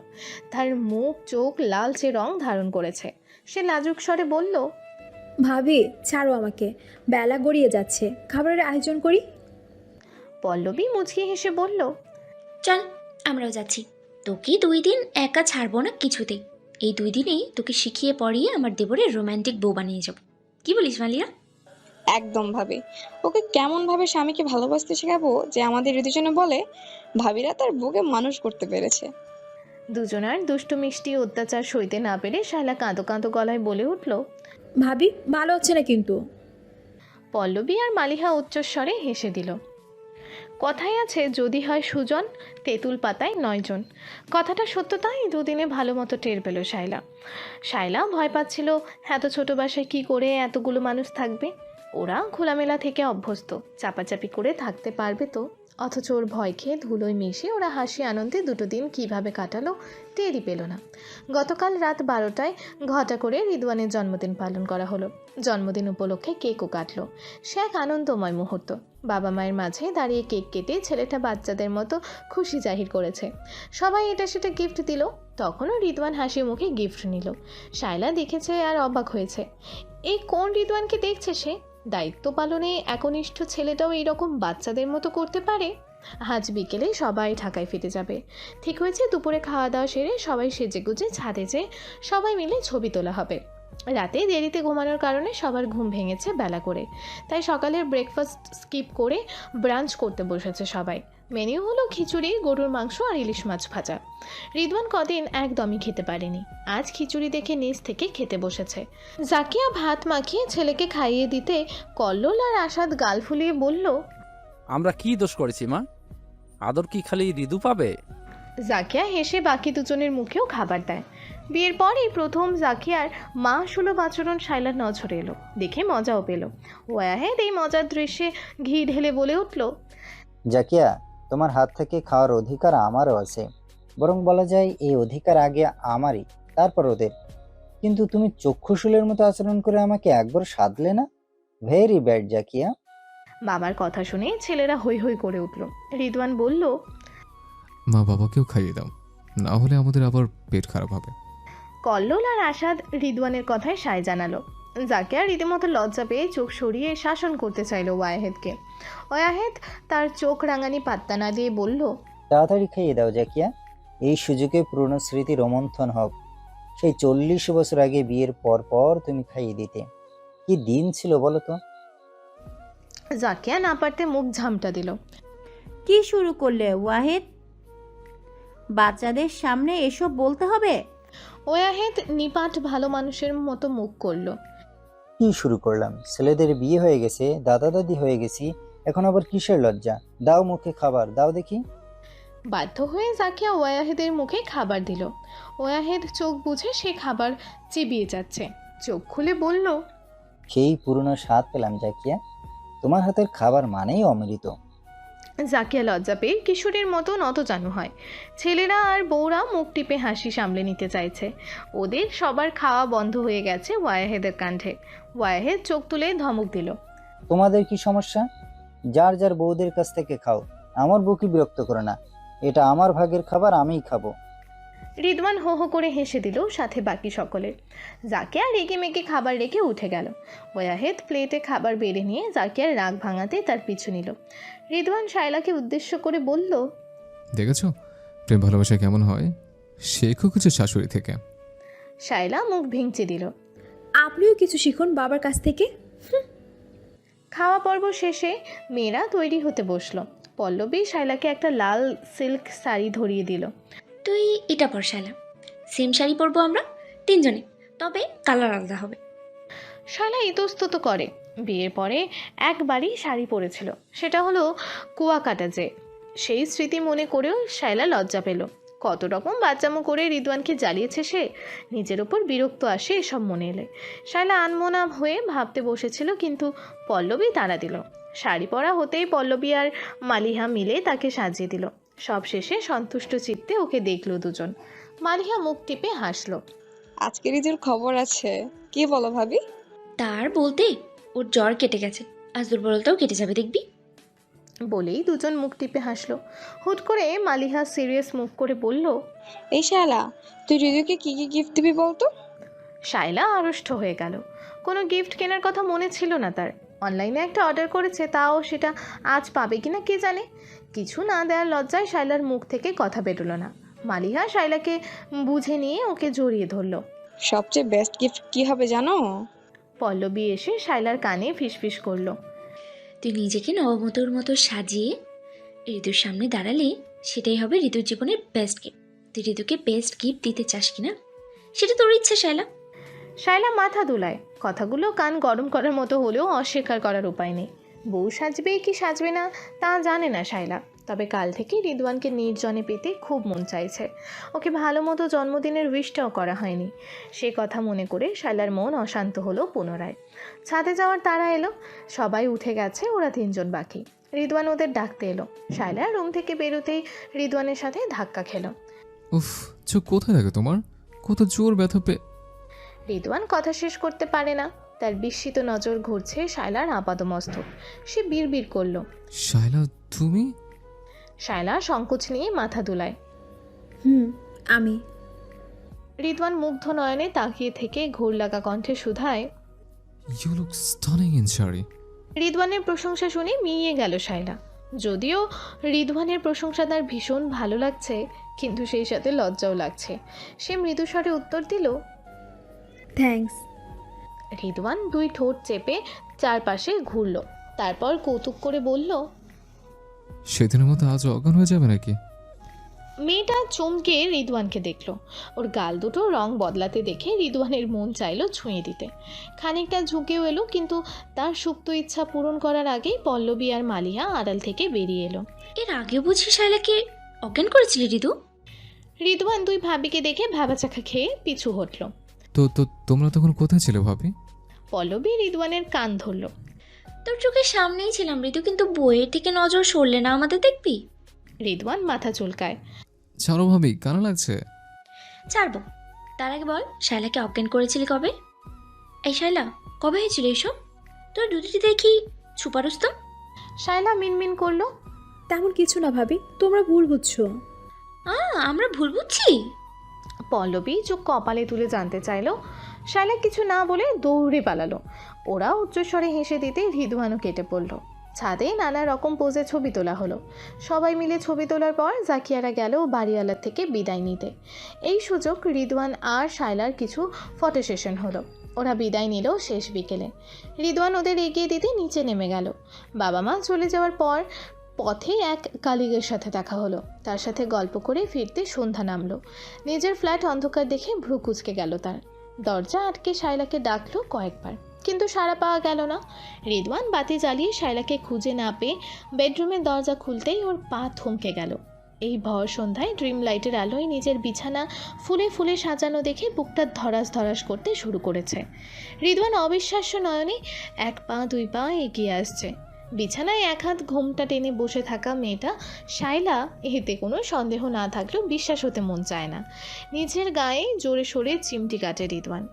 তার মুখ চোখ লালচে রং ধারণ করেছে। সে লাজুক স্বরে বলল, ভাবি ছাড়ো আমাকে, বেলা গড়িয়ে যাচ্ছে, খাবারের আয়োজন করি। পল্লবী মুচকি হেসে বলল, চল আমরাও যাচ্ছি। তোকে 2 দিন একা ছাড়বো না কিছুতেই। এই 2 দিনেই তোকে শিখিয়ে পড়িয়ে আমার দেবরের রোমান্টিক বউ বানিয়ে যাব। কি বলিস মালিয়া? একদম ভাবি, ওকে কেমন ভাবে স্বামীকে ভালোবাসতে শেখাবো যে আমাদের ঋতুজনে বলে ভাবিরা তার বউকে মানুষ করতে পেরেছে। দুজনার দুষ্টু মিষ্টি অত্যাচার সইতে না পেরে শায়লা কাঁদো কাঁদো গলায় বলে উঠল। ভাবি ভালো হচ্ছে না কিন্তু। পল্লবী আর মালিহা উচ্চস্বরে হেসে দিল। কথায় আছে, যদি হয় সুজন, তেঁতুল পাতায় 9 জন। কথাটা সত্য, তাই দুদিনে ভালো মতো টের পেল শায়লা। শায়লা ভয় পাচ্ছিল, এত ছোট বাসায় কি করে এতগুলো মানুষ থাকবে। ওরা খোলামেলা থেকে অভ্যস্ত, চাপাচাপি করে থাকতে পারবে তো। অথচ ওর ভয় খেয়ে ধুলোয় মিশে ওরা হাসি আনন্দে 2 দিন কিভাবে কাটালো টেরই পেল না। গতকাল রাত 12টায় ঘটা করে রিদওয়ানের জন্মদিন পালন করা হলো। জন্মদিন উপলক্ষে কেকও কাটলো। সে এক আনন্দময় মুহূর্ত। বাবা মায়ের মাঝে দাঁড়িয়ে কেক কেটে ছেলেটা বাচ্চাদের মতো খুশি জাহির করেছে। সবাই এটা সেটা গিফট দিল। তখনও রিদওয়ান হাসি মুখে গিফট নিল। শায়লা দেখেছে আর অবাক হয়েছে। এই কোন রিদওয়ানকে দেখছে সে? দায়িত্ব পালনে একনিষ্ঠ ছেলেটাও এরকম বাচ্চাদের মতো করতে পারে। আজ বিকেলে সবাই ঢাকায় ফিরে যাবে। ঠিক হয়েছে দুপুরে খাওয়া দাওয়া সেরে সবাই সেজেগুজে ছাদে যেয়ে সবাই মিলে ছবি তোলা হবে। রাতে দেরিতে ঘুমানোর কারণে সবার ঘুম ভেঙেছে বেলা করে, তাই সকালের ব্রেকফাস্ট স্কিপ করে ব্রাঞ্চ করতে বসেছে সবাই। মেনু হলো খিচুড়ি, গরুর মাংস আর ইলিশ মাছ ভাজা। রিদওয়ান কদিন একদমই খেতে পারেনি, আজ খিচুড়ি দেখে নিজ থেকে খেতে বসেছে। জাকিয়া ভাত মাখিয়ে ছেলেকে খাইয়ে দিতে কল্লোল আর আসাদ গাল ফুলিয়ে বলল, আমরা কি দোষ করেছি মা? আদর কি খালি ঋতু পাবে? জাকিয়া হেসে বাকি দুজনের মুখেও খাবার দেয়। বিয়ের পর এই প্রথম জাকিয়ার মা সুলভ আচরণ শায়লার নজরে এলো, দেখে মজাও পেল। ওয়াহেদ এই মজার দৃশ্যে ঘি ঢেলে বলে উঠল, জাকিয়া, তোমার হাত থেকে খাওয়ার অধিকার আমারও আছে, বরং বলা যায় এই অধিকার আগে আমারই, তারপর ওদের। কিন্তু তুমি চক্ষুশূলের মতো আচরণ করে আমাকে একবার সাধলে না। Very bad Zakia. বাবার কথা শুনে ছেলেরা হৈ হৈ করে উঠল। রিদওয়ান বলল, মা বাবাকেও খাইয়ে দাও, না হলে আমাদের আবার পেট খারাপ হবে। কল্লোল আর আসাদ রিদওয়ানের কথায় সায় জানালো। জাকিয়া রীতিমতো লজ্জা পেয়ে চোখ সরিয়ে শাসন করতে চাইল ওয়াহেদকে। ওয়াহেদ তার চোখ রাঙানি পাত্তা না দিয়ে বলল, তাড়াতাড়ি খাইয়ে দাও জাকিয়া, এই সুযোগে পুরনো স্মৃতি রোমন্থন হোক। সেই 40 বছর আগে বিয়ের পর পর তুমি খাইয়ে দিতে, কি দিন ছিল বলো তো। জাকিয়া না পারতে মুখ ঝামটা দিল। কি শুরু করলে ওয়াহিদ? বাচ্চাদের সামনে এসব বলতে হবে? ওয়াহেদ নিপাট ভালো মানুষের মতো মুখ করল। কি শুরু করলাম? ছেলেদের বিয়ে হয়ে গেছে, দাদা দাদি হয়ে গেছি, এখন আবার কিসের লজ্জা? দাও মুখে খাবার, দাও দেখি। বাধ্য হয়ে জাকিয়া ওয়াহেদের মুখে খাবার দিল। ওয়াহেদ চোখ বুঝে সে খাবার চিবিয়ে যাচ্ছে। চোখ খুলে বলল, সেই পুরনো স্বাদ পেলাম জাকিয়া, তোমার হাতের খাবার মানেই অমৃত। জাকিয়া লজ্জা পেয়ে কিশোরীর মতো নতজানু হয়। ছেলেরা আর বউরা মুখ টিপে হাসি সামলে নিতে চাইছে। ওদের সবার খাওয়া বন্ধ হয়ে গেছে ওয়াহেদের কাণ্ডে। ওয়াহেদ চোখ তুলে ধমক দিল, তোমাদের কি সমস্যা? যার যার বউদের কাছ থেকে খাও, আমার বউকে বিরক্ত করো না। এটা আমার ভাগের খাবার, আমিই খাবো। রিদওয়ান হো হো করে হেসে দিল, সাথে বাকি সকলের। জাকিয়া রেগে মেগে খাবার রেখে উঠে গেল। ওয়াহেদ প্লেটে খাবার বেড়ে নিয়ে জাকিয়ার রাগ ভাঙাতে তার পিছু নিল। রিদওয়ান শায়লাকে উদ্দেশ্য করে বলল, দেখেছো প্রেম ভালোবাসা কেমন হয়? শেখো কিছু শাশুড়ি থেকে। শায়লা মুখ ভেঙচে দিল। আপনিও কিছু শিখুন বাবার কাছ থেকে। খাওয়া পর্ব শেষে মেয়েরা তৈরি হতে বসলো। পল্লবী শায়লাকে একটা লাল সিল্ক শাড়ি ধরিয়ে দিল। তুই এটা পর শালা, সেম শাড়ি পরবো আমরা তিনজনে, তবে কালার আলাদা হবে। শায়লা ইতস্তত করে। বিয়ের পরে একবারই শাড়ি পরেছিল, সেটা হলো কুয়াকাটা যে। সেই স্মৃতি মনে করেও শায়লা লজ্জা পেল। কত রকম বাচ্চামো করে রিদওয়ানকে জ্বালিয়েছে সে, নিজের ওপর বিরক্ত আসে এসব মনে এলে। শায়লা আনমনা হয়ে ভাবতে বসেছিল, কিন্তু পল্লবী তাড়া দিল। শাড়ি পরা হতেই পল্লবী আর মালিহা মিলে তাকে সাজিয়ে দিল। সব শেষে সন্তুষ্ট চিত্তে ওকে দেখলো দুজন। মালিহা মুখ টিপে হাসলো। আজকে ঋতুর খবর আছে, কি বলো ভাবি? তার বলতে ওর জ্বর কেটে গেছে, আজ দুর্বলতাও কেটে যাবে দেখবি। বলেই দুজন মুখ টিপে হাসলো। হুট করে মালিহা সিরিয়াস মুখ করে বলল, এই শালা, তুই ঋতুকে কি কি গিফট দিবি বলতো? শায়লা আড়ষ্ট হয়ে গেল। কোনো গিফট কেনার কথা মনে ছিল না তার। অনলাইনে একটা অর্ডার করেছে, তাও সেটা আজ পাবে কিনা কে জানে। কিছু না দেওয়ার লজ্জায় শায়লার মুখ থেকে কথা বেরোলো না। মালিহা শায়লাকে বুঝে নিয়ে ওকে জড়িয়ে ধরলো। সবচেয়ে বেস্ট গিফট কি হবে জানো? পল্লবী এসে শায়লার কানে ফিসফিস করলো, তুই নিজেকে নবমতুর মতো সাজিয়ে ঋতুর সামনে দাঁড়ালে সেটাই হবে ঋতুর জীবনের বেস্ট গিফট। তুই ঋতুকে বেস্ট গিফট দিতে চাস কিনা সেটা তোর ইচ্ছে শায়লা। শায়লা মাথা দুলায়। কথাগুলো কান গরম করার মতো হলেও অস্বীকার করার উপায় নেই। বউ সাজবে কি সাজবে না তা জানে না শায়লা, তবে কাল থেকে রিদওয়ানকে নির্জনে পেতে খুব মন চাইছে। ওকে ভালো মতো জন্মদিনের উইশটাও করা হয়নি। সে কথা মনে করে শায়লার মন অশান্ত হলো পুনরায়। ছাদে যাওয়ার তাড়া এলো, সবাই উঠে গেছে, ওরা তিনজন বাকি। রিদওয়ান ওদের ডাকতে এলো। শায়লা রুম থেকে বেরোতেই রিদওয়ানের সাথে ধাক্কা খেলো। উফ, চোখ কোথায় লাগে তোমার? কত জোর ব্যথা পে। রিদওয়ান কথা শেষ করতে পারে না, তার বিস্মিত নজর ঘুরছে শায়লার আপাদমস্তক। সে বিড়বিড় করলো, শায়লা তুমি? শায়লা সংকোচ নিয়ে মাথা দুলায়। আমি। রিদওয়ান মুগ্ধ নয়নে তাকিয়ে থেকে ঘোর লাগা কণ্ঠে শুধায়, you look stunning in sari. রিদওয়ানের প্রশংসা শুনে মিইয়ে গেল শায়লা। যদিও রিদওয়ানের প্রশংসা তার ভীষণ ভালো লাগছে, কিন্তু সেই সাথে লজ্জাও লাগছে। সে মৃদু স্বরে উত্তর দিল। থ্যাঙ্কস। রিদওয়ান দুই ঠোঁট চেপে চারপাশে ঘুরল, তারপর কৌতুক করে বলল। সেদিনের মতো আজ অজ্ঞান হয়ে যাবে নাকি? মেয়েটা চমকে রিদওয়ানকে দেখল। ওর গাল দুটো রং বদলাতে দেখে রিদওয়ানের মন চাইল ছুঁয়ে দিতে। খানিকটা ঝুঁকেও এলো, কিন্তু তার সুপ্ত ইচ্ছা পূরণ করার আগেই পল্লবী আর মালিয়া আড়াল থেকে বেরিয়ে এলো। এর আগে বুঝি শায়লাকে অজ্ঞান করেছিলি ঋতু? রিদওয়ান দুই ভাবিকে দেখে ভ্যাবাচাকা খেয়ে পিছু হটল। তো তো তোমরা তখন কোথায় ছিলে ভাবি? পল্লবী রিদওয়ানের কান ধরল। তোর চোখের সামনেই ছিলাম ঋতু, কিন্তু বইয়ের থেকে নজর সরলে না আমাদের দেখবি। রিদওয়ান মাথা চুলকায়। ছাড়ো ভাবি, কানা লাগছে। ছাড়বো, তার আগে বল শায়লাকে অজ্ঞান করেছিলি কবে? এই শায়লা, কবে হয়েছিল এইসব? তোর দুটি দেখি ছুপারুস্তম। শায়লা মিনমিন করলো। তেমন কিছু না ভাবি, তোমরা ভুল বুঝছো। আমরা ভুল বুঝছি? পল্লবী চোখ কপালে তুলে জানতে চাইলো। শায়লা কিছু না বলে দৌড়ে পালালো। ওরা উচ্চস্বরে হেসে দিতে রিদওয়ানও কেটে পড়ল। ছাদে নানা রকম পোজে ছবি তোলা হলো। সবাই মিলে ছবি তোলার পর জাকিয়ারা গেল বাড়িওয়ালার থেকে বিদায় নিতে। এই সুযোগ রিদওয়ান আর শায়লার কিছু ফটো সেশন হলো। ওরা বিদায় নিল শেষ বিকেলে। রিদওয়ান ওদের এগিয়ে দিতে নিচে নেমে গেল। বাবা মা চলে যাওয়ার পর পথে এক কালিগের সাথে দেখা হলো। তার সাথে গল্প করে ফিরতে সন্ধ্যা নামলো। নিজের ফ্ল্যাট অন্ধকার দেখে ভ্রু কুঁচকে গেল তার। দরজা আটকে শায়লাকে ডাকলো কয়েকবার, কিন্তু সাড়া পাওয়া গেল না। রিদওয়ান বাতি জ্বালিয়ে শায়লাকে খুঁজে না পেয়ে বেডরুমের দরজা খুলতেই ওর পা থমকে গেল। এই ভর সন্ধ্যায় ড্রিম লাইটের আলোয় নিজের বিছানা ফুলে ফুলে সাজানো দেখে বুকটা ধরাস ধরাস করতে শুরু করেছে। রিদওয়ান অবিশ্বাস্য নয়নে এক পা দুই পা এগিয়ে আসছে। বিছানায় এক হাত ঘোমটা টেনে বসে থাকা মেয়েটা শায়লা, এতে কোনো সন্দেহ না থাকলেও বিশ্বাস হতে মন চায় না। নিজের গায়ে জোরে সোরে চিমটি কাটে রিদওয়ান।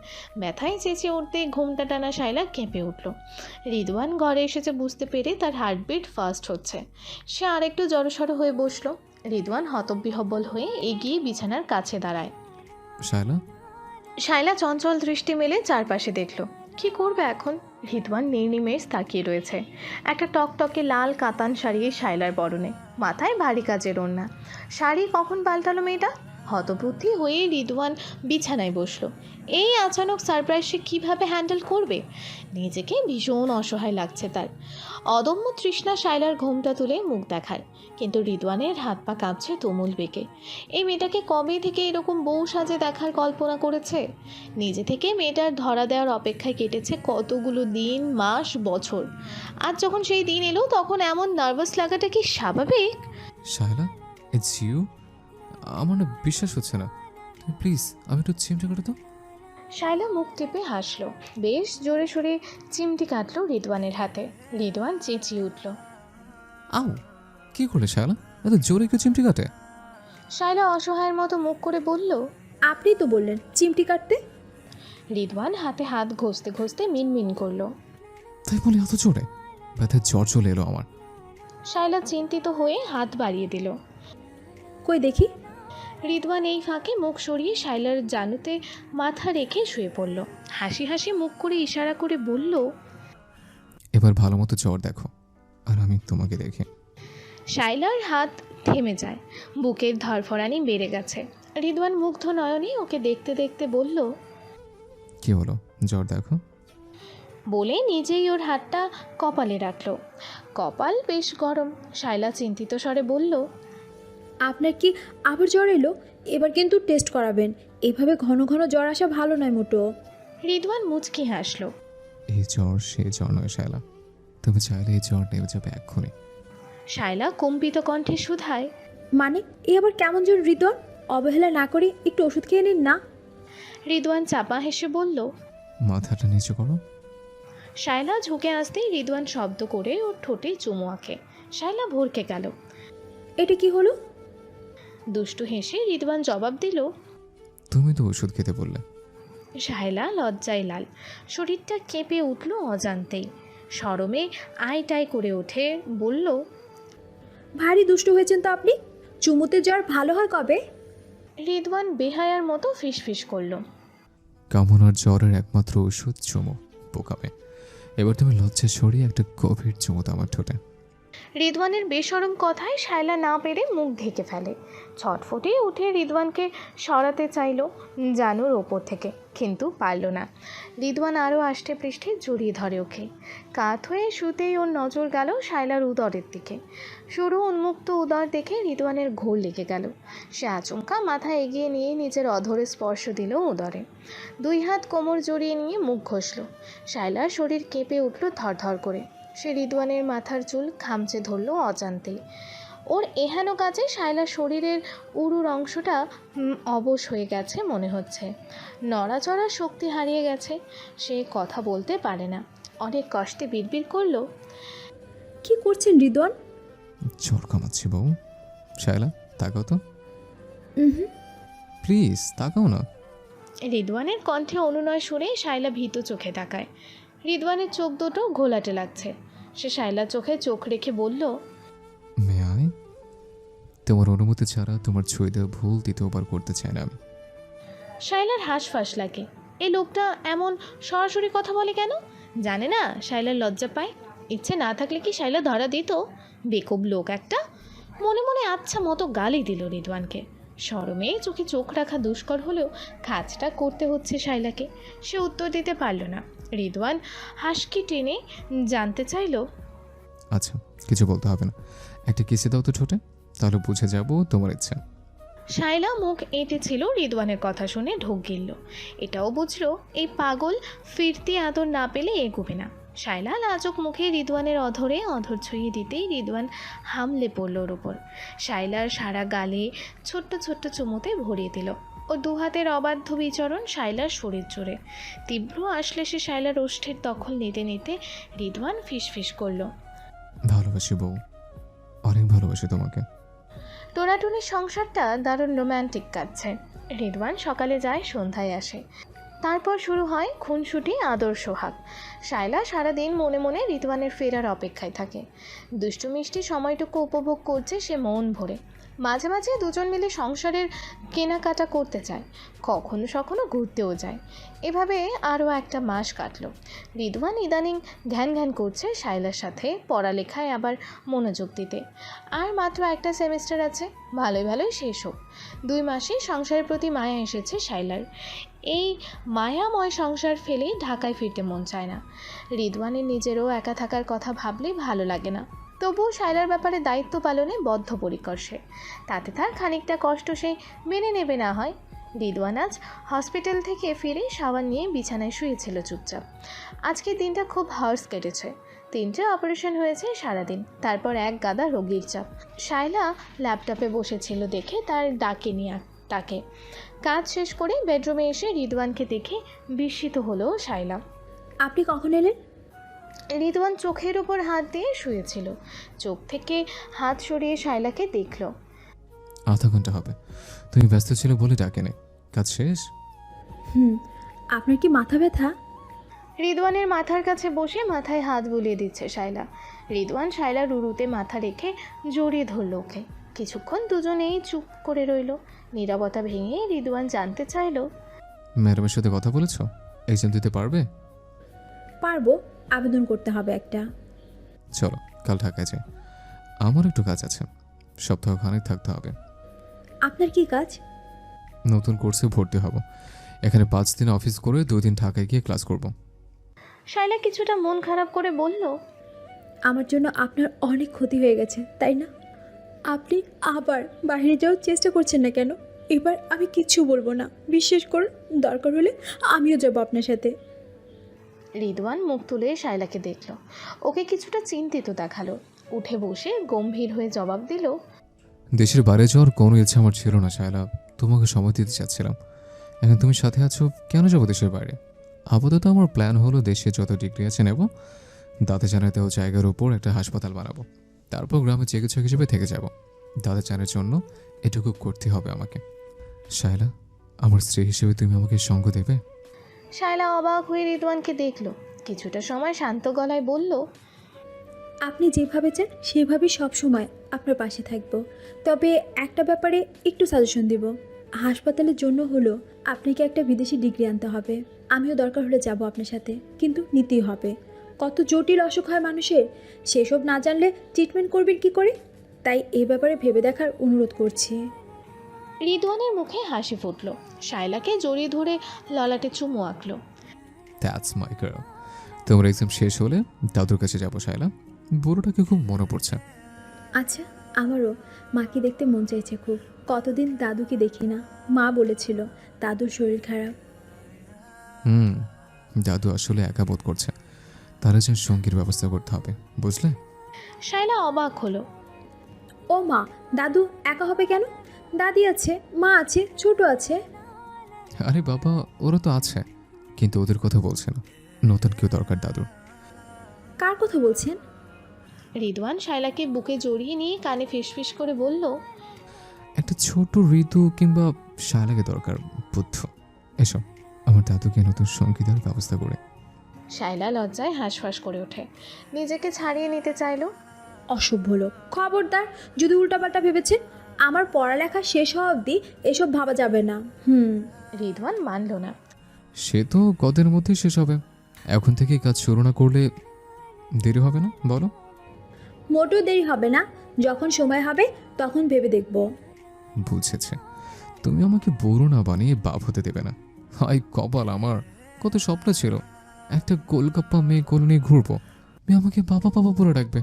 ব্যথায় চেঁচিয়ে উঠতে ঘোমটা টানা শায়লা কেঁপে উঠল। রিদওয়ান ঘরে এসেছে বুঝতে পেরে তার হার্টবিট ফাস্ট হচ্ছে। সে আরেকটু জড়সড় হয়ে বসলো। রিদওয়ান হতবিহ্বল হয়ে এগিয়ে বিছানার কাছে দাঁড়ায়। শায়লা? শায়লা চঞ্চল দৃষ্টি মেলে চারপাশে দেখলো। কি করবে এখন? রিদওয়ান নির্নিমেষ তাকিয়ে রয়েছে। একটা টকটকে লাল কাতান শাড়ি শায়লার পরনে, মাথায় ভারী কাজের ওড়না। শাড়ি কখন পাল্টালো মেয়েটা? হতবুদ্ধি হয়ে রিদওয়ান বিছানায় বসলো। এই আচানক সারপ্রাইজ সে কীভাবে হ্যান্ডেল করবে? নিজেকে ভীষণ অসহায় লাগছে তার। অদম্য তৃষ্ণা শায়লার ঘোমটা তুলে মুখ দেখার, কিন্তু রিদওয়ানের হাত পা কাঁপছে তুমুল বেগে। এই মেয়েটাকে কবে থেকে এরকম বউ সাজে দেখার কল্পনা করেছে? নিজে থেকে মেয়েটার ধরা দেওয়ার অপেক্ষায় কেটেছে কতগুলো দিন, মাস, বছর। আজ যখন সেই দিন এলো তখন এমন নার্ভাস লাগাটা কি স্বাভাবিক? Shaila, it's you? আমার না বিশ্বাস হচ্ছে না। তুমি প্লিজ আমি একটু চিমটে করে তো। শায়লা মুখ টিপে হাসলো। বেশ জোরে সোরে চিমটি কাটলো রিদওয়ানের হাতে। রিদওয়ান চেঁচিয়ে উঠল। আও, কি করলে শায়লা? এত জোরে কেউ চিমটি কাটে? শায়লা অসহায়ের মতো মুখ করে বলল। আপনি তো বললেন চিমটি কাটতে। রিদওয়ান হাতে হাত ঘষতে ঘষতে মিনমিন করলো। তাই বলে এত জোরে? ব্যথার জ্বর চলে এলো আমার। শায়লা চিন্তিত হয়ে হাত বাড়িয়ে দিল। কই দেখি। রিদওয়ান এই ফাঁকে মুখ সরিয়ে শায়লার জানুতে মাথা রেখে শুয়ে পড়ল। হাসি হাসি মুখ করে ইশারা করে বলল। এবার ভালো মতো জ্বর দেখো, আর আমি তোমাকে দেখি। শায়লার হাত থেমে যায়। বুকের ধরফরানি বেড়ে গেছে। রিদওয়ান মুগ্ধ নয়নে ওকে দেখতে দেখতে বলল। কি হলো, জ্বর দেখো। বলে নিজেই ওর হাতটা কপালে রাখলো। কপাল বেশ গরম। শায়লা চিন্তিত স্বরে বলল। আপনার কি আবার জ্বর এলো? এবার কিন্তু টেস্ট করাবেন। এভাবে ঘন ঘন জ্বর আসা ভালো নয় মোটো। রিদওয়ান মুচকি হাসলো। এই জ্বর সে জ্বর নয় শায়লা, তুমি চাইলে এই জ্বর নেমে যাবে এক্ষুনি। শায়লা কম্পিত কণ্ঠে শুধায়। মানে এ আবার কেমন জ্বর রিদওয়ান? অবহেলা না করে একটু ওষুধ খেয়ে নিন না। রিদওয়ান চাপা হেসে বলল। মাথাটা নিচু করো। শায়লা ঝুঁকে আসতেই রিদওয়ান শব্দ করে ওর ঠোঁটে চুমু আঁকে। শায়লা ভরকে গেল। এটা কি হলো? দুষ্টু হেসে রিদওয়ান জবাব দিল। তুমি তো ওষুধ খেতে বললে। শায়লা লজ্জায় লাল। শরীরটা কেঁপে উঠল অজান্তেই। শরমে আইটাই করে ওঠে বলল। ভারী দুষ্ট হয়েছেন তো আপনি। চুমুতে জ্বর ভালো হয় কবে? রিদওয়ান বেহায়ার মতো ফিসফিস করল। কামনার জ্বরের একমাত্র ওষুধ চুমো, বোকামে। এবার তুমি লজ্জা সরিয়ে একটা গভীর চুমুত আমার ঠোঁটে। রিদওয়ানের বেশরম কথায় শায়লা না পেরে মুখ ঢেকে ফেলে। ছটফটে উঠে রিদওয়ানকে সরাতে চাইল জানুর ওপর থেকে, কিন্তু পারল না। রিদওয়ান আরও আষ্টে পৃষ্ঠে জড়িয়ে ধরে ওকে। কাত হয়ে শুতেই ওর নজর গেল শায়লার উদরের দিকে। সরু উন্মুক্ত উদর দেখে রিদওয়ানের ঘোর লেগে গেল। সে আচমকা মাথা এগিয়ে নিয়ে নিজের অধরে স্পর্শ দিল উদরে। 2 হাত কোমর জড়িয়ে নিয়ে মুখ ঘষল। শায়লার শরীর কেঁপে উঠল থরথর করে। সে রিদওয়ানের মাথার চুল খামচে ধরল অজান্তেই। ওর এহেন কাজে শায়লার শরীরের উরুর অংশটা অবশ হয়ে গেছে মনে হচ্ছে। নড়াচড়ার শক্তি হারিয়ে গেছে। সে কথা বলতে পারে না। অনেক কষ্টে বিড়বিড় করলো, কি করছেন রিদওয়ান? চোর কামাচ্ছি বউ। শায়লা তাকাও তো, হুম। প্লিজ তাকাও না। রিদওয়ানের কণ্ঠে অনুনয় শুনে শায়লা ভীত চোখে তাকায়। রিদওয়ানের চোখ দুটো ঘোলাটে লাগছে। সে শায়লার চোখে চোখ রেখে বলল, মেয়াই, তোমার অনুমতি ছাড়া তোমার ছুঁয়ে দেওয়া ভুল দ্বিতীয়বার করতে চাই না আমি। শায়লার হাঁসফাঁস লাগে। এই লোকটা এমন সরাসরি কথা বলে কেন? জানে না শায়লার লজ্জা পায়? ইচ্ছে না থাকলে কি শায়লা ধরা দিত? বেকুব লোক একটা। মনে মনে আচ্ছা মতো গালি দিল রিদওয়ানকে। শরমে চোখে চোখ রাখা দুষ্কর হলেও কাজটা করতে হচ্ছে শায়লাকে। সে উত্তর দিতে পারল না। রিদওয়ান হাসকি টেনে জানতে চাইল, আচ্ছা কিছু বলতে হবে না, একটা কিসে দাও তো ঠোঁটে, তাহলে বুঝে যাবো তোমার ইচ্ছা। শায়লা মুখ এঁটেছিল রিদওয়ানের কথা শুনে ঢোক গিলল। এটাও বুঝলো এই পাগল ফিরতি আদর না পেলে এগোবে না। শায়লা লাজুক মুখে রিদওয়ানের অধরে অধর ছুঁয়ে দিতেই রিদওয়ান হামলে পড়ল ওর ওপর। শায়লার সারা গালে ছোট্ট ছোট্ট চুমুতে ভরিয়ে দিল। ও 2 হাতের অবাধ্য বিচরণ শায়লার শরীর জুড়ে। তীব্র আসলে সে শায়লার ওষ্ঠের দখল নিতে নিতে রিদওয়ান ফিসফিস করলো, ভালোবাসি বউ, অনেক ভালোবাসি তোমাকে। টোনাটুনির সংসারটা দারুণ রোম্যান্টিক কাটছে। রিদওয়ান সকালে যায়, সন্ধ্যায় আসে। তারপর শুরু হয় খুনসুটি আদর সোহাগ। শায়লা সারাদিন মনে মনে রিদওয়ানের ফেরার অপেক্ষায় থাকে। দুষ্টু মিষ্টি সময়টুকু উপভোগ করছে সে মন ভরে। মাঝে মাঝে দুজন মিলে সংসারের কেনাকাটা করতে চায়, কখনো কখনো ঘুরতেও যায়। এভাবে আরও একটা মাস কাটলো। রিদওয়ান ইদানিং ঘ্যান ঘ্যান করছে শায়লার সাথে পড়ালেখায় আবার মনোযোগ দিতে। আর মাত্র একটা সেমিস্টার আছে, ভালোই ভালোই শেষ হোক। 2 মাসে সংসারের প্রতি মায়া এসেছে শায়লার। এই মায়াময় সংসার ফেলেই ঢাকায় ফিরতে মন চায় না। রিদওয়ানের নিজেরও একা থাকার কথা ভাবলেই ভালো লাগে না। তবুও শায়লার ব্যাপারে দায়িত্ব পালনে বদ্ধপরিকর সে। তাতে তার খানিকটা কষ্ট সে মেনে নেবে না হয়। রিদওয়ান আজ হসপিটাল থেকে ফিরে শাওয়ার নিয়ে বিছানায় শুয়েছিল চুপচাপ। আজকের দিনটা খুব হার্স কেটেছে। 3টে অপারেশন হয়েছে সারাদিন, তারপর এক গাদা রোগীর চাপ। শায়লা ল্যাপটপে বসেছিল দেখে তার ডাকেনি তাকে। কাজ শেষ করে বেডরুমে এসে রিদওয়ানকে দেখে বিস্মিত হলো শায়লা। আপনি কখন এলেন? রিদওয়ান চোখের উপর হাত দিয়ে শুয়েছিল। চোখ থেকে হাত সরিয়ে শায়লাকে দেখল। আধা ঘন্টা হবে, তুমি ব্যস্ত ছিল বলে ডাকেনি। কাজ শেষ? হুম। আপনার কি মাথা ব্যথা? রিদওয়ানের মাথার কাছে বসে মাথায় হাত বুলিয়ে দিচ্ছে শায়লা। রিদওয়ান শায়লার উরুতে মাথা রেখে জড়িয়ে ধরল ওকে। কিছুক্ষণ দুজনেই চুপ করে রইল। নীরবতা ভেঙে রিদওয়ান জানতে চাইল, ম্যাডামের সাথে কথা বলেছ? এক্সাম দিতে পারবে? পারবো, আবেদন করতে হবে একটা। চলো কাল ঢাকায় যাই, আমার একটু কাজ আছে, সপ্তাহখানেক থাকতে হবে। আপনার কি কাজ? নতুন কোর্সে ভর্তি হব, এখানে 5 দিন অফিস করে 2 দিন ঢাকায় গিয়ে ক্লাস করব। শায়লা কিছুটা মন খারাপ করে বলল, আমার জন্য আপনার অনেক ক্ষতি হয়ে গেছে, তাই না? আপনি আবার বাইরে যাওয়ার চেষ্টা করছেন না কেন? এবার আমি কিচ্ছু বলবো না, বিশ্বাস করুন। দরকার হলে আমিও যাবো আপনার সাথে। রিদওয়ান মুখ তুলে শায়লাকে দেখল। ওকে কিছুটা চিন্তিত দেখালো। উঠে বসে গম্ভীর হয়ে জবাব দিল, দেশের বাইরে যাওয়ার কোনো ইচ্ছা আমার ছিল না শায়লা, তোমাকে সময় দিতে চাচ্ছিলাম। এখন তুমি সাথে আছো, কেন যাবো দেশের বাইরে? আপাতত আমার প্ল্যান হলো দেশে যত ডিগ্রি আছে নেব, দাদা জানাতেও জায়গার উপর একটা হাসপাতাল বানাবো, তারপর গ্রামে চিকিৎসক হিসেবে থেকে যাব। দাদা জানার জন্য এটুকু করতে হবে আমাকে। শায়লা, আমার স্ত্রী হিসেবে তুমি আমাকে সঙ্গ দেবে? শায়লা অবাক হয়ে রিদওয়ানকে দেখল। কিছুটা সময় শান্ত গলায় বলল, আপনি যেভাবে চান সেভাবেই সবসময় আপনার পাশে থাকবো। তবে একটা ব্যাপারে একটু সাজেশন দিব। হাসপাতালের জন্য হলো আপনাকে একটা বিদেশি ডিগ্রি আনতে হবে। আমিও দরকার হলে যাব আপনার সাথে, কিন্তু নিতেই হবে। কত জটিল অসুখ হয় মানুষের, সেসব না জানলে ট্রিটমেন্ট করবেন কি করে? তাই এই ব্যাপারে ভেবে দেখার অনুরোধ করছি। রিদওয়ানের মুখে হাসি ফুটল। শায়লাকে জড়িয়ে ধরে ললাটে চুমু আঁকলো। That's my girl. তোমার এক্সাম শেষ হলে দাদুর কাছে যাবো শায়লা, বুড়োটাকে খুব মনে পড়ছে। আচ্ছা, আমারও মাকে দেখতে মন চাইছে খুব। কতদিন দাদুকে দেখি না। মা বলেছিল দাদুর শরীর খারাপ। দাদু আসলে একা বোধ করছে, তার একজন সঙ্গীর ব্যবস্থা করতে হবে, বুঝলে? শায়লা অবাক হলো। ও মা, দাদু একা হবে কেন? দাদি আছে, মা আছে, ছোট আছে। আরে বাবা, ওরা তো আছে, কিন্তু ওদের কথা বলছে না। নতুন কেউ দরকার দাদুর। কার কথা বলছেন? রিদওয়ান শায়লাকে বুকে জড়িয়ে নিয়ে কানে ফিসফিস করে বলল, একটা ছোট ঋতু কিংবা শায়লাকে দরকার, বুদ্ধ। এসো, আমার দাদুকে নতুন সঙ্গীতের ব্যবস্থা করে। শায়লা লজ্জায় হাঁসফাঁস করে ওঠে, নিজেকে ছাড়িয়ে নিতে চাইল। অসভ্য লোক, খবরদার। যদি উল্টাপাল্টা ভেবেছেন, আমার পড়ালেখা শেষ হওয়া অবধি এসব ভাবা যাবে না। রিদওয়ান মানল না। সে তো কদের মধ্যেই শেষ হবে, এখন থেকে কাজ শুরু না করলে দেরি হবে না, বলো? মোটেও দেরি হবে না, যখন সময় হবে তখন ভেবে দেখব। বুঝেছে, তুমি আমাকে বড় না বানিয়ে বাপ হতে দেবে না। হাই কপাল আমার, কত স্বপ্ন ছিল একটা গোলগাপ্পা মেয়ে কোল নিয়ে ঘুরবো, মেয়ে আমাকে বাবা বাবা বলে ডাকবে।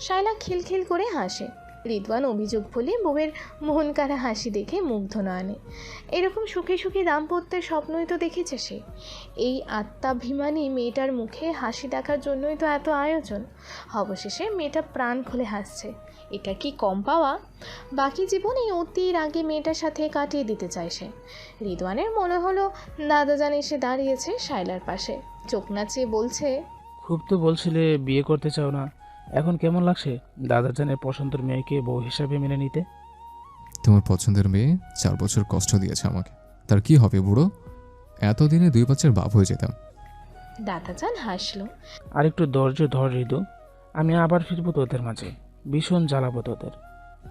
শায়লা খিলখিল করে হাসে। রিদওয়ান অভিযোগ বলে বউয়ের মোহনকারা হাসি দেখে মুগ্ধ নয়নে। এরকম সুখে সুখী দাম্পত্যের স্বপ্নই তো দেখেছে সে। এই আত্মাভিমানী মেয়েটার মুখে হাসি দেখার জন্যই তো এত আয়োজন। অবশেষে মেয়েটা প্রাণ খুলে হাসছে, এটা কি কম পাওয়া? বাকি জীবন এই অতির আগে মেয়েটার সাথে কাটিয়ে দিতে চায় সে। রিদওয়ানের মনে হলো দাদাজান এসে দাঁড়িয়েছে শায়লার পাশে, চোখ নাচিয়ে বলছে, খুব তো বলছিলে বিয়ে করতে চাও না, এখন কেমন লাগছে দাদাজানের পছন্দের মেয়েকে বউ হিসাবে মেনে নিতে? তোমার পছন্দের মেয়ে 4 বছর কষ্ট দিয়েছে আমাকে, তার কি হবে বুড়ো? এতদিনে 2 বাচ্চার বাপ হয়ে যেতাম। দাদাজান হাসলো। আর একটু ধৈর্য ধর ঋতু, আমি আবার ফিরবো তোদের মাঝে, ভীষণ জ্বালাবো তোদের,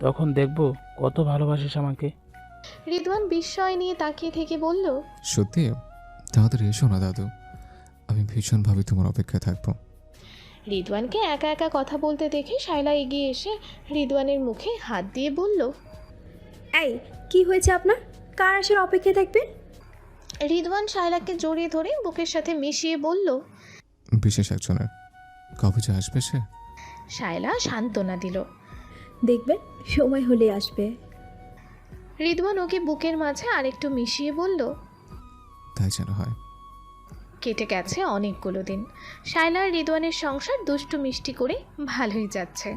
তখন দেখবো কত ভালোবাসিস আমাকে। রিদওয়ান বিস্ময় নিয়ে তাকিয়ে থেকে বলল, সত্যি? তাড়াতাড়ি এসো না দাদু, আমি ভীষণভাবে তোমার অপেক্ষায় থাকবো। রিদওয়ানকে একা একা কথা বলতে দেখে শায়লা এগিয়ে এসে রিদওয়ানের মুখে হাত দিয়ে বলল, এই, কি হয়েছে আপনার? কার আসার অপেক্ষায় থাকবেন? রিদওয়ান শায়লাকে জড়িয়ে ধরে বুকের সাথে মিশিয়ে বলল, বিশেষ একজনের। কবে যে আসবে সে? শায়লা সান্ত্বনা দিল। দেখবেন সময় হলে আসবে। রিদওয়ান ওকে বুকের মাঝে আরেকটু মিশিয়ে বলল, তাই যেন হয়। কেটে গেছে অনেকগুলো দিন। শায়লা আর রিদওয়ানের সংসার দুষ্টু মিষ্টি করে ভালোই যাচ্ছে।